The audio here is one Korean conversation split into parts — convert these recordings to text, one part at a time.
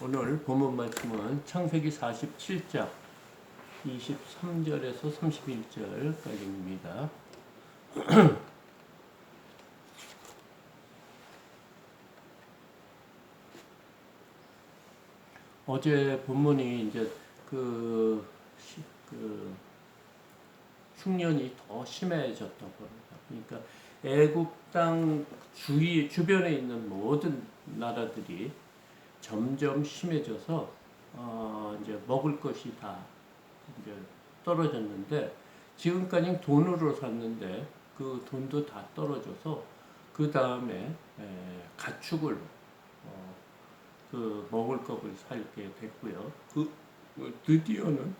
오늘 본문 말씀은 창세기 47장 23절에서 31절까지입니다. 어제 본문이 이제 그 흉년이 더 심해졌다고 합니다. 그러니까 애굽 땅 주변에 있는 모든 나라들이 점점 심해져서 이제 먹을 것이 다 이제 떨어졌는데, 지금까지 돈으로 샀는데 그 돈도 다 떨어져서 그 다음에 가축을 그 먹을 것을 살게 됐고요. 드디어는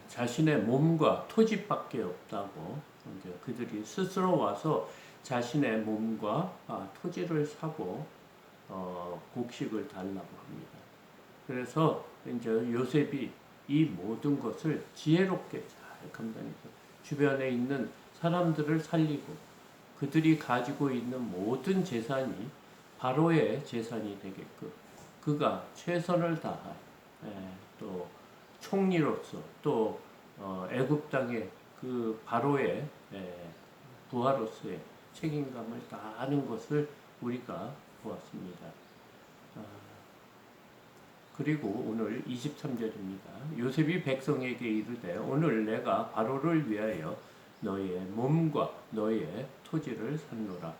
자신의 몸과 토지밖에 없다고 이제 그들이 스스로 와서 자신의 몸과 토지를 사고 곡식을 달라고 합니다. 그래서 이제 요셉이 이 모든 것을 지혜롭게 잘 감당해서 주변에 있는 사람들을 살리고 그들이 가지고 있는 모든 재산이 바로의 재산이 되게끔 그가 최선을 다한 또 총리로서 또 애굽 땅의 그 바로의 부하로서의 책임감을 다하는 것을 우리가 보았습니다. 그리고 오늘 23절입니다. 요셉이 백성에게 이르되 오늘 내가 바로를 위하여 너의 몸과 너의 토지를 샀노라.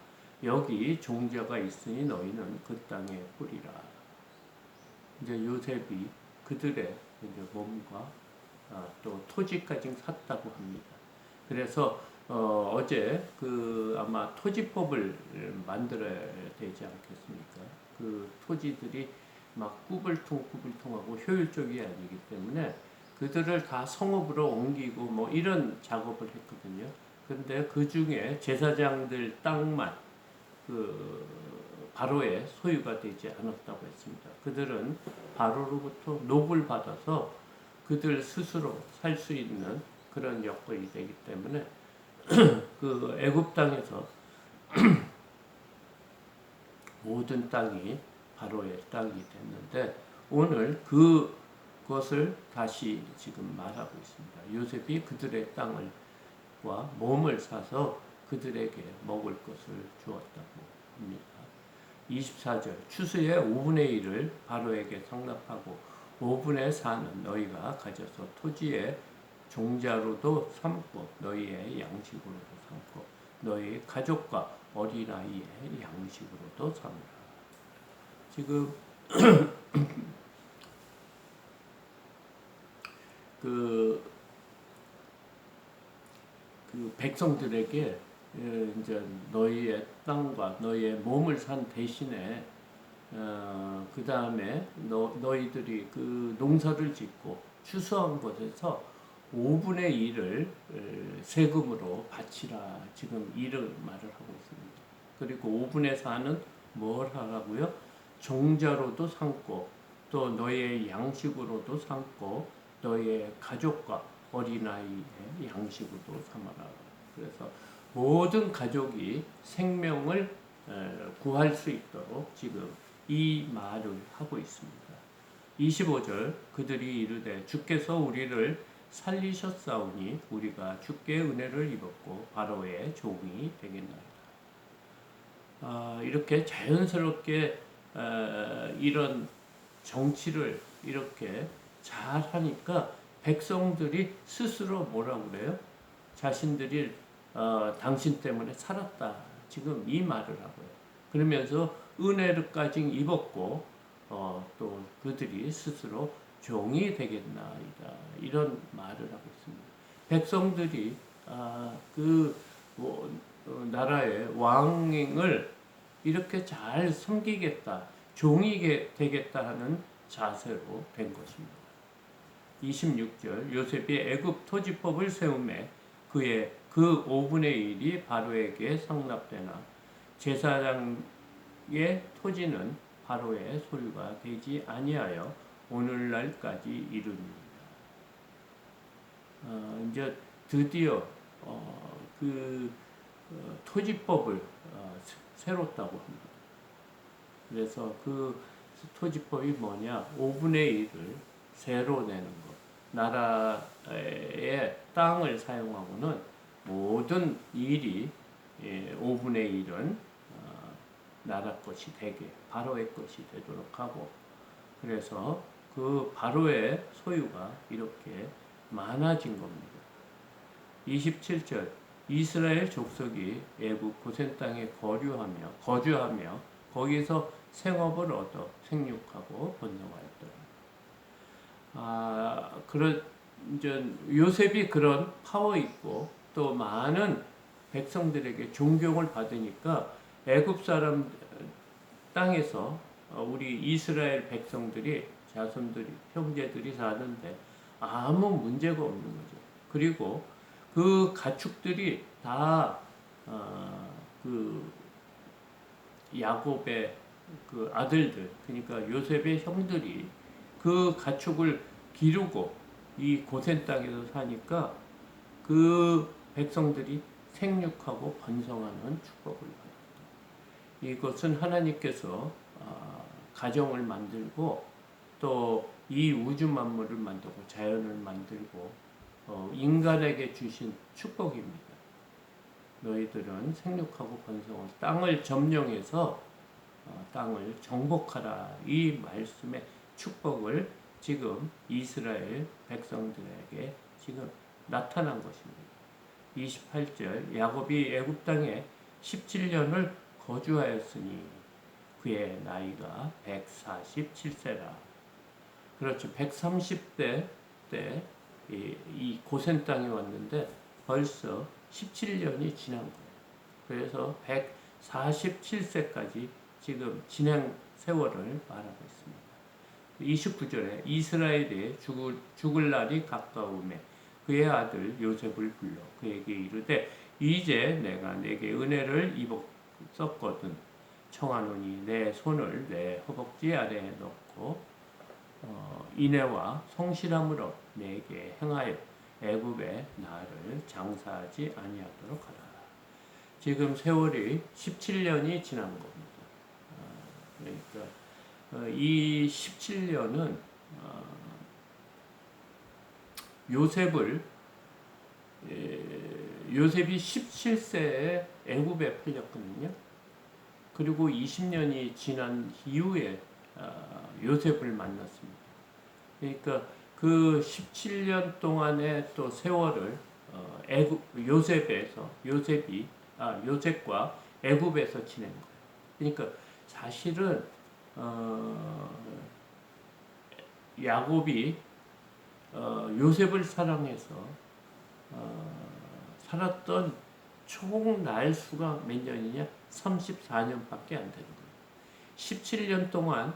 여기 종자가 있으니 너희는 그 땅에 뿌리라. 이제 요셉이 그들의 이제 몸과 또 토지까지 샀다고 합니다. 그래서 어제 그 아마 토지법을 만들어야 되지 않겠습니까? 그 토지들이 막 꾸불통꾸불통하고 효율적이 아니기 때문에 그들을 다 성읍으로 옮기고 뭐 이런 작업을 했거든요. 근데 그 중에 제사장들 땅만 그 바로의 소유가 되지 않았다고 했습니다. 그들은 바로로부터 녹을 받아서 그들 스스로 살 수 있는 그런 여건이 되기 때문에 그 애굽 땅에서 모든 땅이 바로의 땅이 됐는데 오늘 그것을 다시 지금 말하고 있습니다. 요셉이 그들의 땅을과 몸을 사서 그들에게 먹을 것을 주었다고 합니다. 24절 추수의 5분의 1을 바로에게 상납하고 5분의 4는 너희가 가져서 토지의 종자로도 삼고 너희의 양식으로도 삼고 너희 가족과 어린아이의 양식으로도 삼으라. 지금 그 백성들에게 이제 너희의 땅과 너희의 몸을 산 대신에 그 다음에 너희들이 그 농사를 짓고 추수한 것에서 5분의 1을 세금으로 바치라. 지금 이런 말을 하고 있습니다. 그리고 5분의 4는 뭘 하라고요? 종자로도 삼고 또 너희의 양식으로도 삼고 너희의 가족과 어린아이의 양식으로도 삼아라. 그래서 모든 가족이 생명을 구할 수 있도록 지금 이 말을 하고 있습니다. 25절 그들이 이르되 주께서 우리를 살리셨사오니 우리가 주께 은혜를 입었고 바로의 종이 되겠나이다. 이렇게 자연스럽게 이런 정치를 이렇게 잘 하니까 백성들이 스스로 뭐라고 그래요? 자신들이 당신 때문에 살았다. 지금 이 말을 하고요. 그러면서 은혜를까지 입었고 또 그들이 스스로 종이 되겠나이다. 이런 말을 하고 있습니다. 백성들이 나라의 왕을 이렇게 잘 섬기겠다, 종이 되겠다 하는 자세로 된 것입니다. 26절 요셉이 애굽 토지법을 세우매 그의 그 5분의 1이 바로에게 상납되나 제사장의 토지는 바로의 소유가 되지 아니하여 오늘날까지 이릅니다. 이제 드디어 토지법을 새롭다고 합니다. 그래서 그 토지법이 뭐냐? 5분의 1을 세로 내는 것. 나라의 땅을 사용하고는 모든 일이 5분의 1은 나라 것이 되게 바로의 것이 되도록 하고, 그래서 그 바로의 소유가 이렇게 많아진 겁니다. 27절 이스라엘 족속이 애굽 고센 땅에 거주하며 거기서 생업을 얻어 생육하고 번성하였더라. 그런 이제 요셉이 그런 파워 있고 또 많은 백성들에게 존경을 받으니까 애굽 사람 땅에서 우리 이스라엘 백성들이 자손들이 형제들이 사는데 아무 문제가 없는 거죠. 그리고 그 가축들이 다 그 야곱의 그 아들들, 그러니까 요셉의 형들이 그 가축을 기르고 이 고센 땅에서 사니까 그 백성들이 생육하고 번성하는 축복을 받았다. 이것은 하나님께서 가정을 만들고 또 이 우주 만물을 만들고 자연을 만들고 인간에게 주신 축복입니다. 너희들은 생육하고 번성하고 땅을 점령해서 땅을 정복하라. 이 말씀의 축복을 지금 이스라엘 백성들에게 지금 나타난 것입니다. 28절 야곱이 애굽 땅에 17년을 거주하였으니 그의 나이가 147세라. 그렇죠. 130대 때 이 고센 땅에 왔는데 벌써 17년이 지난 거예요. 그래서 147세까지 지금 진행 세월을 말하고 있습니다. 29절에 이스라엘이 죽을 날이 가까우매 그의 아들 요셉을 불러 그에게 이르되 이제 내가 내게 은혜를 입었거든 청하노니 내 손을 내 허벅지 아래에 넣고 인애와 성실함으로 내게 행하여 애굽에 나를 장사하지 아니하도록 하라. 지금 세월이 17년이 지난 겁니다. 그러니까 이 17년은 요셉이 17세에 애굽에 팔렸거든요. 그리고 20년이 지난 이후에 요셉을 만났습니다. 그러니까 그 17년 동안의 또 세월을 요셉과 애굽에서 지낸 거예요. 그러니까 사실은 야곱이 요셉을 사랑해서 살았던 총 날수가 몇 년이냐? 34년밖에 안 되는 거예요. 17년 동안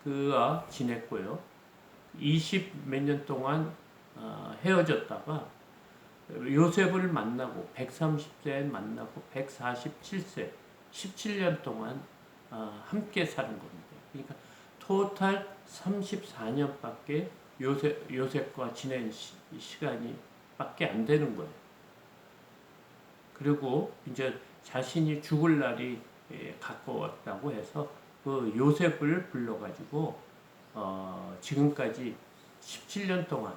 그가 지냈고요. 20 몇 년 동안 헤어졌다가 요셉을 만나고 130세에 만나고 147세 17년 동안 함께 사는 겁니다. 그러니까 토탈 34년밖에 요셉과 지낸 시간이 밖에 안 되는 거예요. 그리고 이제 자신이 죽을 날이 가까웠다고 해서 그 요셉을 불러가지고 지금까지 17년 동안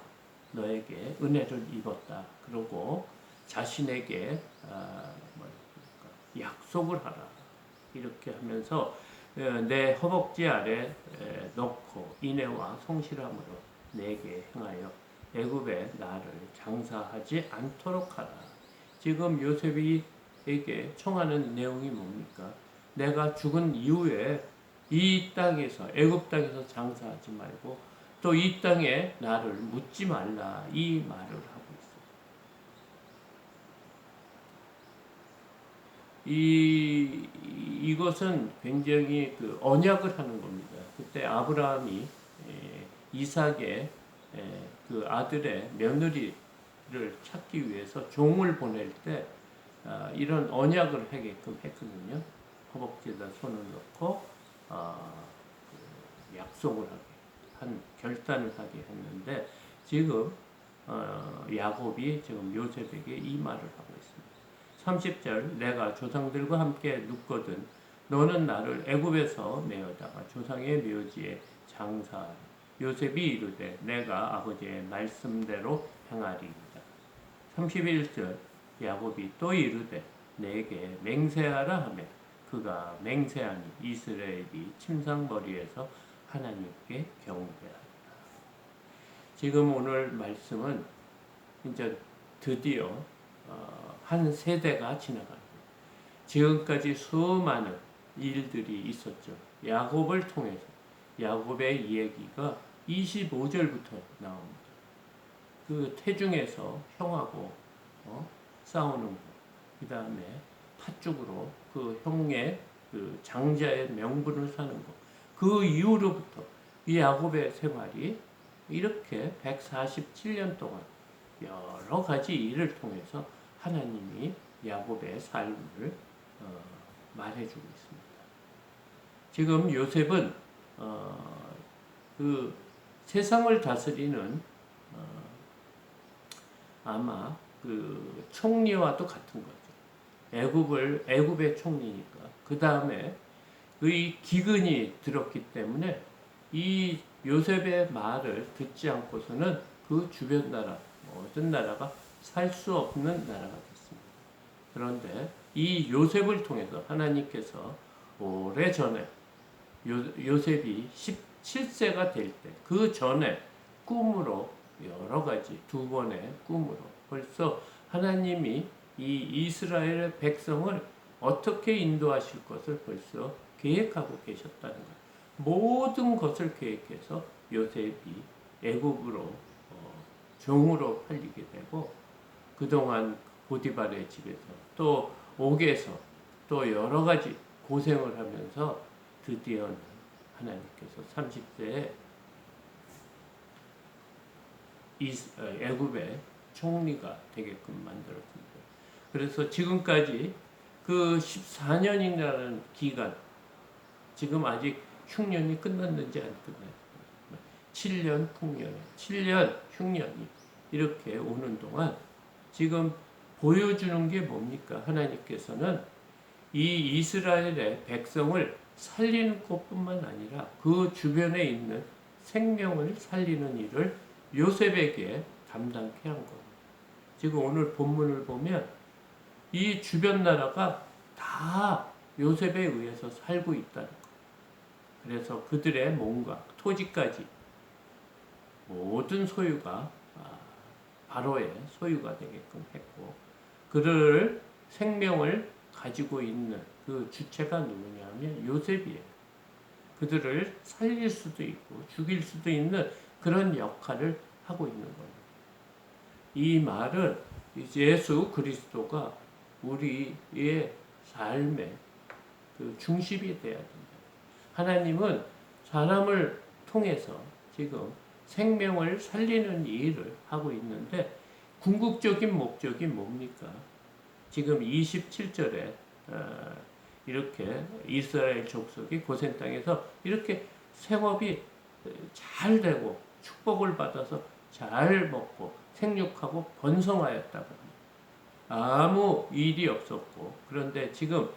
너에게 은혜를 입었다. 그러고 자신에게 약속을 하라. 이렇게 하면서 내 허벅지 아래 넣고 인애와 성실함으로 내게 행하여 애굽에 나를 장사하지 않도록 하라. 지금 요셉에게 청하는 내용이 뭡니까? 내가 죽은 이후에 이 땅에서 애굽 땅에서 장사하지 말고 또 이 땅에 나를 묻지 말라 이 말을 하고 있어요. 이것은 굉장히 그 언약을 하는 겁니다. 그때 아브라함이 이삭의 그 아들의 며느리를 찾기 위해서 종을 보낼 때 이런 언약을 하게끔 했거든요. 허벅지에다 손을 넣고 약속을 하게 결단을 하게 했는데 지금 야곱이 지금 요셉에게 이 말을 하고 있습니다. 30절 내가 조상들과 함께 눕거든 너는 나를 애굽에서 내어다가 조상의 묘지에 장사하라. 요셉이 이르되 내가 아버지의 말씀대로 행하리이다. 31절 야곱이 또 이르되 내게 맹세하라 하며 그가 맹세하니 이스라엘이 침상머리에서 하나님께 경배하라. 지금 오늘 말씀은 이제 드디어 한 세대가 지나갑니다. 지금까지 수많은 일들이 있었죠. 야곱을 통해서 야곱의 이야기가 25절부터 나옵니다. 그 태중에서 형하고 싸우는 거, 그 다음에 팥죽으로 그 형의 그 장자의 명분을 사는 거, 그 이후로부터 이 야곱의 생활이 이렇게 147년 동안 여러 가지 일을 통해서 하나님이 야곱의 삶을 말해주고 있습니다. 지금 요셉은 그 세상을 다스리는 아마 그 총리와도 같은 거죠. 애굽의 총리니까. 그 다음에 의 기근이 들었기 때문에 이 요셉의 말을 듣지 않고서는 그 주변 나라, 모든 나라가 살 수 없는 나라가 됐습니다. 그런데 이 요셉을 통해서 하나님께서 오래전에 요셉이 17세가 될 때 그 전에 꿈으로 여러 가지 두 번의 꿈으로 벌써 하나님이 이 이스라엘의 백성을 어떻게 인도하실 것을 벌써 계획하고 계셨다는 거예요. 모든 것을 계획해서 요셉이 애굽으로 종으로 팔리게 되고 그동안 보디발의 집에서 또 옥에서 또 여러 가지 고생을 하면서 드디어는 하나님께서 30세에 애굽의 총리가 되게끔 만들었습니다. 그래서 지금까지 그 14년이라는 기간, 지금 아직 흉년이 끝났는지 안 끝났는지 7년 풍년, 7년 흉년이 이렇게 오는 동안 지금 보여주는 게 뭡니까? 하나님께서는 이 이스라엘의 백성을 살리는 것뿐만 아니라 그 주변에 있는 생명을 살리는 일을 요셉에게 담당케 한 겁니다. 지금 오늘 본문을 보면 이 주변 나라가 다 요셉에 의해서 살고 있다는 거예요. 그래서 그들의 몸과 토지까지 모든 소유가 바로의 소유가 되게끔 했고 그를 생명을 가지고 있는 그 주체가 누구냐 하면 요셉이에요. 그들을 살릴 수도 있고 죽일 수도 있는 그런 역할을 하고 있는 겁니다. 이 말은 예수 그리스도가 우리의 삶의 그 중심이 되어야 된다. 하나님은 사람을 통해서 지금 생명을 살리는 일을 하고 있는데 궁극적인 목적이 뭡니까? 지금 27절에 이렇게 이스라엘 족속이 고센 땅에서 이렇게 생업이 잘 되고 축복을 받아서 잘 먹고 생육하고 번성하였다고 합니다. 아무 일이 없었고 그런데 지금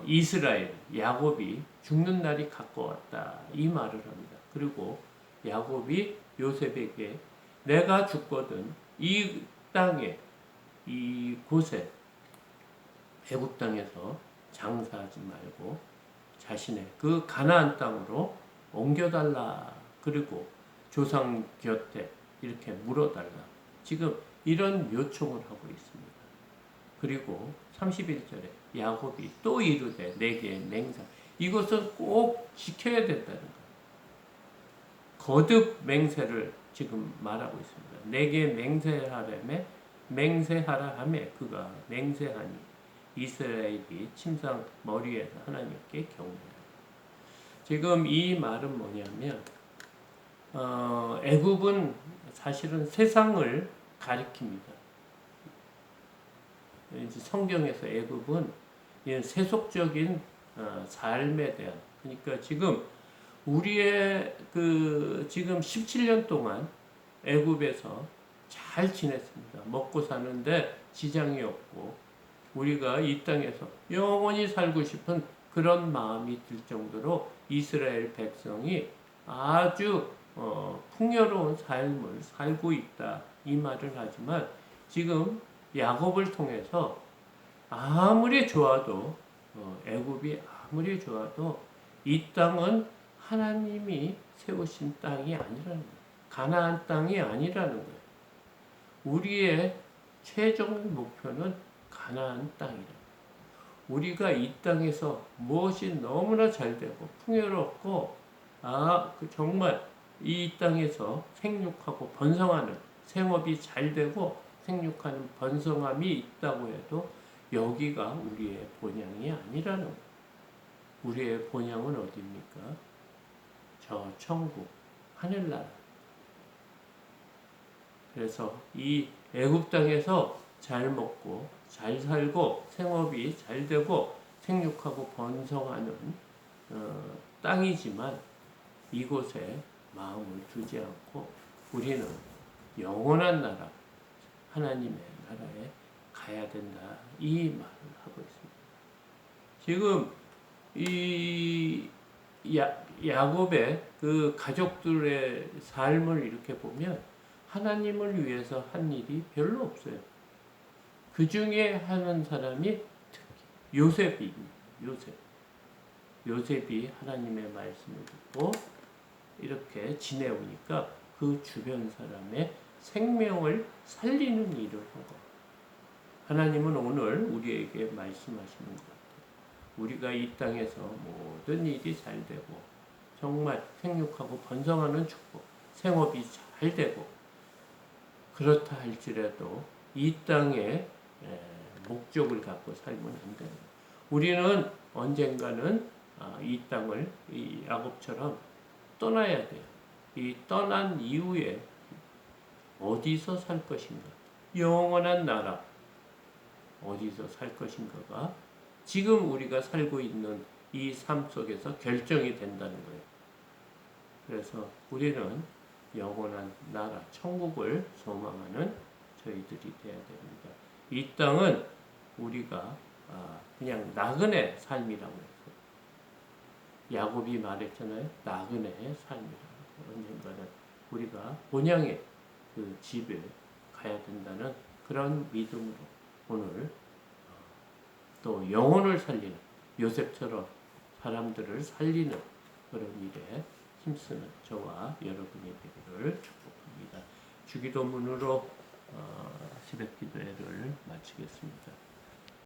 이스라엘 야곱이 죽는 날이 가까웠다 이 말을 합니다. 그리고 야곱이 요셉에게 내가 죽거든 이 땅에 이 곳에 애굽 땅에서 장사하지 말고 자신의 그 가나안 땅으로 옮겨달라. 그리고 조상 곁에 이렇게 물어달라. 지금 이런 요청을 하고 있습니다. 그리고 31절에 야곱이 또 이르되 내게 맹세. 이것은 꼭 지켜야 된다는 거예요. 거듭 맹세를 지금 말하고 있습니다. 내게 맹세하라 하며 그가 맹세하니 이스라엘이 침상 머리에서 하나님께 경배하라. 지금 이 말은 뭐냐면 애굽은 사실은 세상을 가리킵니다. 성경에서 애굽은 세속적인 삶에 대한 그러니까 지금 우리의 지금 17년 동안 애굽에서 잘 지냈습니다. 먹고 사는데 지장이 없고 우리가 이 땅에서 영원히 살고 싶은 그런 마음이 들 정도로 이스라엘 백성이 아주 풍요로운 삶을 살고 있다 이 말을 하지만 지금 야곱을 통해서 아무리 좋아도 애굽이 아무리 좋아도 이 땅은 하나님이 세우신 땅이 아니라는 거예요. 가나안 땅이 아니라는 거예요. 우리의 최종 목표는 가나안 땅이라. 우리가 이 땅에서 무엇이 너무나 잘 되고 풍요롭고 정말 이 땅에서 생육하고 번성하는 생업이 잘 되고 생육하는 번성함이 있다고 해도 여기가 우리의 본향이 아니라는 거예요. 우리의 본향은 어디입니까? 저 천국, 하늘나라. 그래서 이 애굽 땅에서 잘 먹고 잘 살고 생업이 잘 되고 생육하고 번성하는 땅이지만 이곳에 마음을 두지 않고 우리는 영원한 나라, 하나님의 나라에 가야 된다. 이 말을 하고 있습니다. 지금 이 야곱의 그 가족들의 삶을 이렇게 보면 하나님을 위해서 한 일이 별로 없어요. 그 중에 하는 사람이 특히 요셉입니다. 요셉이 하나님의 말씀을 듣고 이렇게 지내오니까 그 주변 사람의 생명을 살리는 일을 한 거예요. 하나님은 오늘 우리에게 말씀하시는 것 같아요. 우리가 이 땅에서 모든 일이 잘 되고 정말 생육하고 번성하는 축복, 생업이 잘 되고 그렇다 할지라도 이 땅에 목적을 갖고 살면 안 돼요. 우리는 언젠가는 이 땅을 이 야곱처럼 떠나야 돼요. 이 떠난 이후에 어디서 살 것인가? 영원한 나라 어디서 살 것인가가 지금 우리가 살고 있는 이 삶 속에서 결정이 된다는 거예요. 그래서 우리는 영원한 나라, 천국을 소망하는 저희들이 되어야 됩니다. 이 땅은 우리가 그냥 나그네 삶이라고 했어요. 야곱이 말했잖아요. 나그네의 삶이라고. 언젠가는 우리가 본향의 그 집에 가야 된다는 그런 믿음으로 오늘 또 영혼을 살리는 요셉처럼 사람들을 살리는 그런 일에 힘쓰는 저와 여러분이 되기를 축복합니다. 주기도문으로 새벽 기도회를 마치겠습니다.